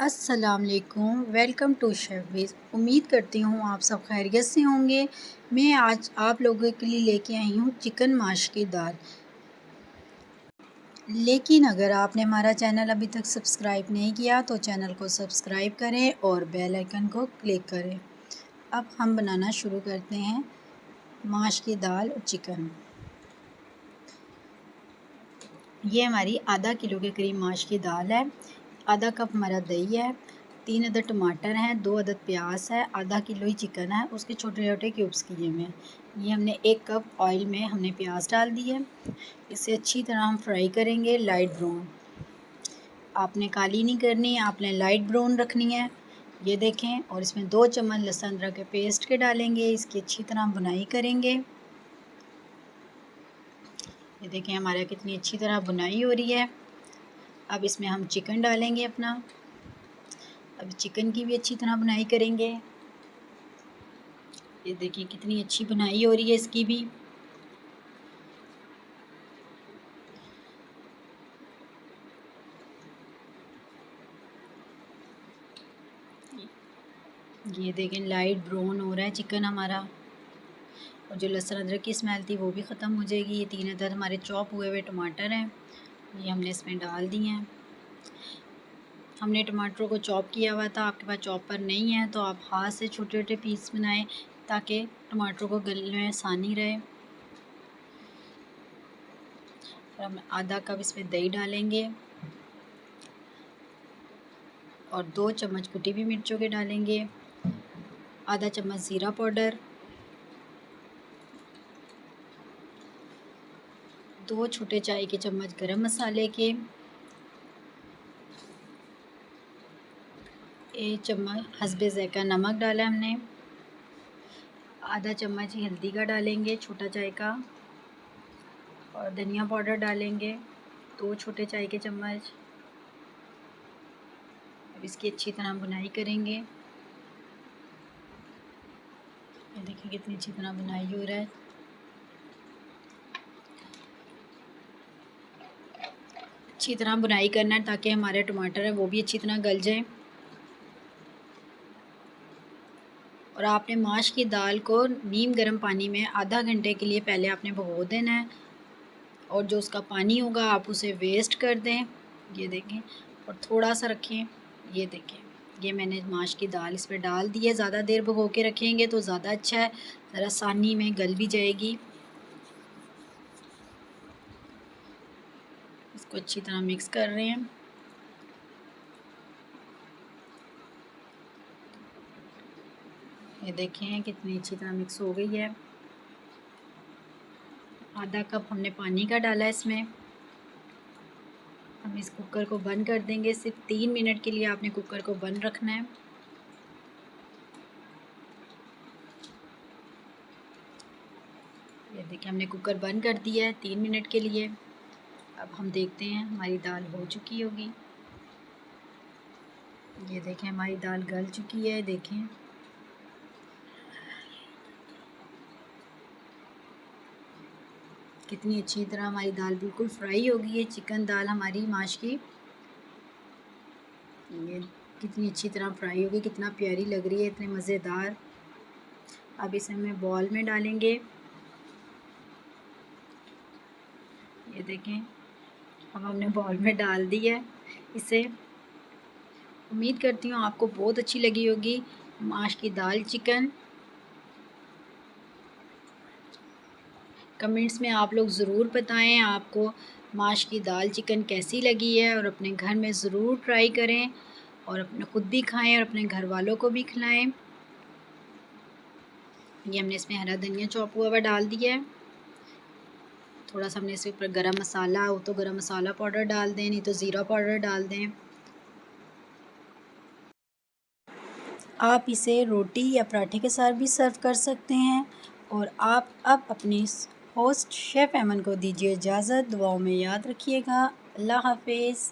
अस्सलाम वालेकुम, welcome to chef विज़। उम्मीद करती हूँ आप सब खैरियत से होंगे। मैं आज आप लोगों के लिए लेके आई हूँ चिकन माश की दाल। लेकिन अगर आपने हमारा चैनल अभी तक सब्सक्राइब नहीं किया तो चैनल को सब्सक्राइब करें और बेल आइकन को क्लिक करें। अब हम बनाना शुरू करते हैं माश की दाल और चिकन। ये हमारी आधा किलो के करीब माश की दाल है, आधा कप हमारा दही है, 3 अदद टमाटर हैं, 2 अदद प्याज है, आधा किलो ही चिकन है, उसके छोटे छोटे क्यूब्स किए हुए हैं। ये हमने 1 कप ऑयल में हमने प्याज डाल दिए। इसे अच्छी तरह हम फ्राई करेंगे लाइट ब्राउन। आपने काली नहीं करनी, आपने लाइट ब्राउन रखनी है। ये देखें, और इसमें 2 चम्मच लहसुन अदरक के पेस्ट के डालेंगे। इसकी अच्छी तरह भुनाई करेंगे। ये देखें हमारा कितनी अच्छी तरह भुनाई हो रही है। अब इसमें हम चिकन डालेंगे अपना। अब चिकन की भी अच्छी तरह भुनाई करेंगे। ये देखिए कितनी अच्छी भुनाई हो रही है इसकी भी। ये देखें लाइट ब्राउन हो रहा है चिकन हमारा, और जो लहसुन अदरक की स्मेल थी वो भी ख़त्म हो जाएगी। ये 3 अदद हमारे चॉप हुए हुए टमाटर हैं, ये हमने इसमें डाल दिए हैं। हमने टमाटरों को चॉप किया हुआ था, आपके पास चॉपर नहीं है तो आप हाथ से छोटे छोटे पीस बनाएं ताकि टमाटरों को गलने में आसानी रहे। और हम आधा कप इसमें दही डालेंगे और 2 चम्मच कुटी हुई मिर्चों के डालेंगे, आधा चम्मच ज़ीरा पाउडर, 2 छोटे चाय के चम्मच गरम मसाले के, 1 चम्मच हस्बे ज़ायक़ा नमक डाला हमने, आधा चम्मच ही हल्दी का डालेंगे छोटा चाय का, और धनिया पाउडर डालेंगे 2 छोटे चाय के चम्मच। अब इसकी अच्छी तरह भुनाई करेंगे। ये देखिए कितनी अच्छी तरह भुनाई हो रहा है। अच्छी तरह भुनाई करना है ताकि हमारे टमाटर है वो भी अच्छी तरह गल जाएं। और आपने माश की दाल को नीम गर्म पानी में आधा घंटे के लिए पहले आपने भिगो देना है, और जो उसका पानी होगा आप उसे वेस्ट कर दें। ये देखें, और थोड़ा सा रखें। ये देखें, ये मैंने माश की दाल इस पर डाल दी है। ज़्यादा देर भिगो के रखेंगे तो ज़्यादा अच्छा है, ज़रा आसानी में गल भी जाएगी। इसको अच्छी तरह मिक्स कर रहे हैं। ये देखें कितनी अच्छी तरह मिक्स हो गई है। आधा कप हमने पानी का डाला है इसमें। हम इस कुकर को बंद कर देंगे। सिर्फ 3 मिनट के लिए आपने कुकर को बंद रखना है। ये देखिए हमने कुकर बंद कर दिया है 3 मिनट के लिए। अब हम देखते हैं हमारी दाल हो चुकी होगी। ये देखें हमारी दाल गल चुकी है। देखें कितनी अच्छी तरह हमारी दाल बिल्कुल फ्राई हो गई है। चिकन दाल हमारी माश की ये कितनी अच्छी तरह फ्राई हो गई, कितना प्यारी लग रही है, इतने मज़ेदार। अब इसे हमें बॉल में डालेंगे। ये देखें अब हमने बॉल में डाल दी है इसे। उम्मीद करती हूँ आपको बहुत अच्छी लगी होगी माश की दाल चिकन। कमेंट्स में आप लोग ज़रूर बताएं आपको माश की दाल चिकन कैसी लगी है, और अपने घर में ज़रूर ट्राई करें और अपने खुद भी खाएं और अपने घर वालों को भी खिलाएं। ये हमने इसमें हरा धनिया चॉप हुआ डाल दिया है। थोड़ा सा हमने इसके ऊपर गरम मसाला हो तो गरम मसाला पाउडर डाल दें, नहीं तो ज़ीरा पाउडर डाल दें। आप इसे रोटी या पराठे के साथ भी सर्व कर सकते हैं। और आप अब अपनी होस्ट शेफ़ ऐमन को दीजिए इजाज़त। दुआओं में याद रखिएगा। अल्लाह हाफ़िज़।